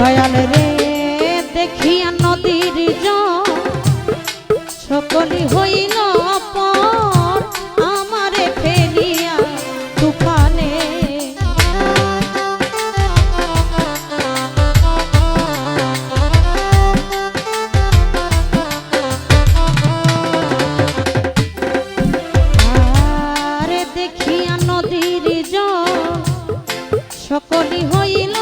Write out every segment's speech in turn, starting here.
দয়াল রে দেখিয়া নদীর জল সকলি হইল পর আমারে ফেলিয়া তুফানে। আরে দেখিয়া নদীর জল সকলি হইল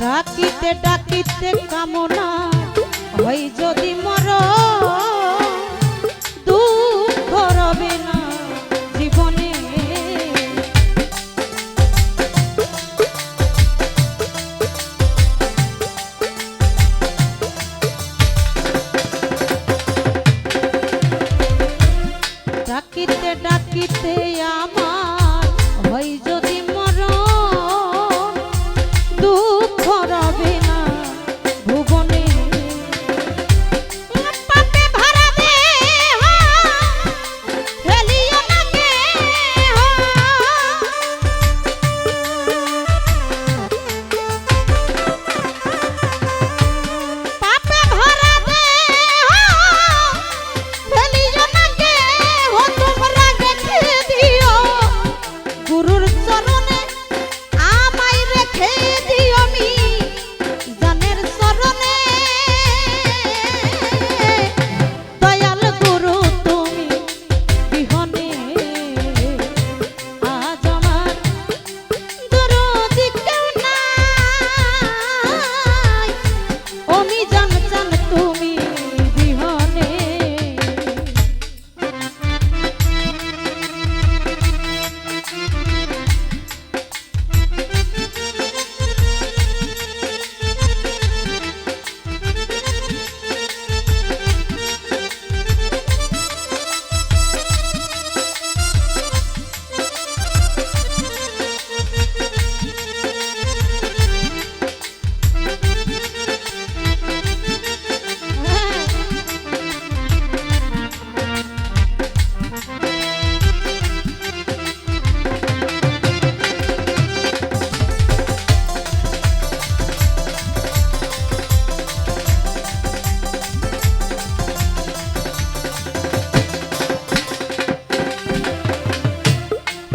ডাকিতে ডাকিতে কামনা হয় যদি মর দুঃখ রবে না জীবনে। ডাকিতে ডাকিতে আমার হয় যদি মর দুঃখ রবে না ভুবনে। পাপে ভরা দেহ ফেলিও না কেহ, পাপে ভরা দেহ ফেলিও না কেহ, তোমরা রেখে দিও গুরুর চরণে আমায় রেখে দিও মি জানের চরণে। দয়াল গুরু তুমি বিহনে আজ আমার দরদি কেউ নাই, আমি জান জান তুমি বিহনে।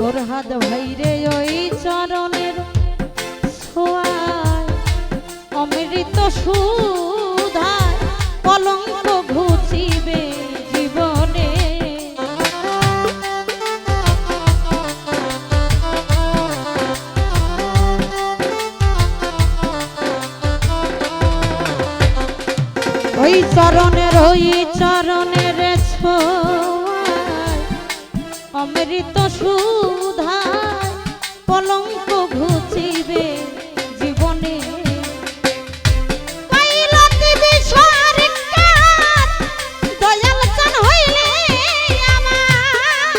ওর হাত ভাইরে ওই চরণের ছোঁয়ায় অমৃত সুধায় কলঙ্ক ঘুচিবে জীবনে। ওই চরণের ছোঁয়ায় অমৃত সুধায় কলঙ্ক ঘুচিবে জীবনে। দয়াল চান হইলে আমার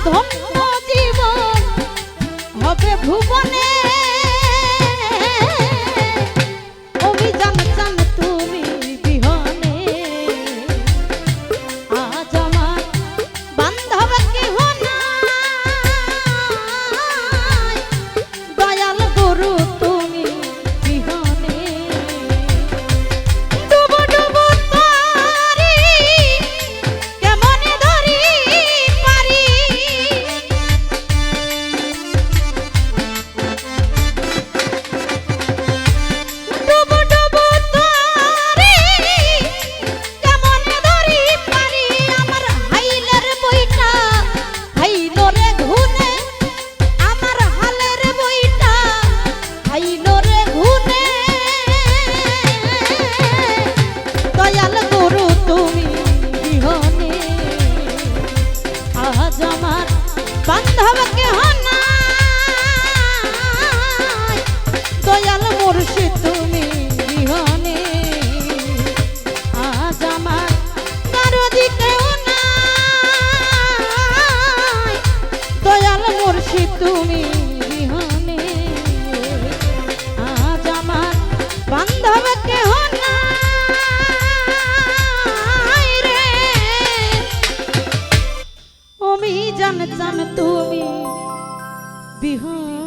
ধন্য জীবন হবে ভুবনে অভিযান চান তুমি বিহনে আজ আমার বান্ধব কেহ নাই দয়াল গুরু তুমি বিহনে ডুবো ডুবো তারি কেমনে ধরি পারি ডুবো ডুবো তারি কেমনে ধরি পারি আমার হাইলের বইটা হাইলো রে ঘুনে আমার হালের বইটা হাইলো রে ঘুনে দয়াল গুরু তুমি বিহনে আজ আমার বান্ধব কেহ নাই দয়াল মুর্শিদ তুমি বিহনে আজ আমার কারো দিকেও নাই দয়াল মুর্শিদ তুমি বিহনে আজ আমার বান্ধব কেহ নাই রে অমি জান চান তুমি বিহনে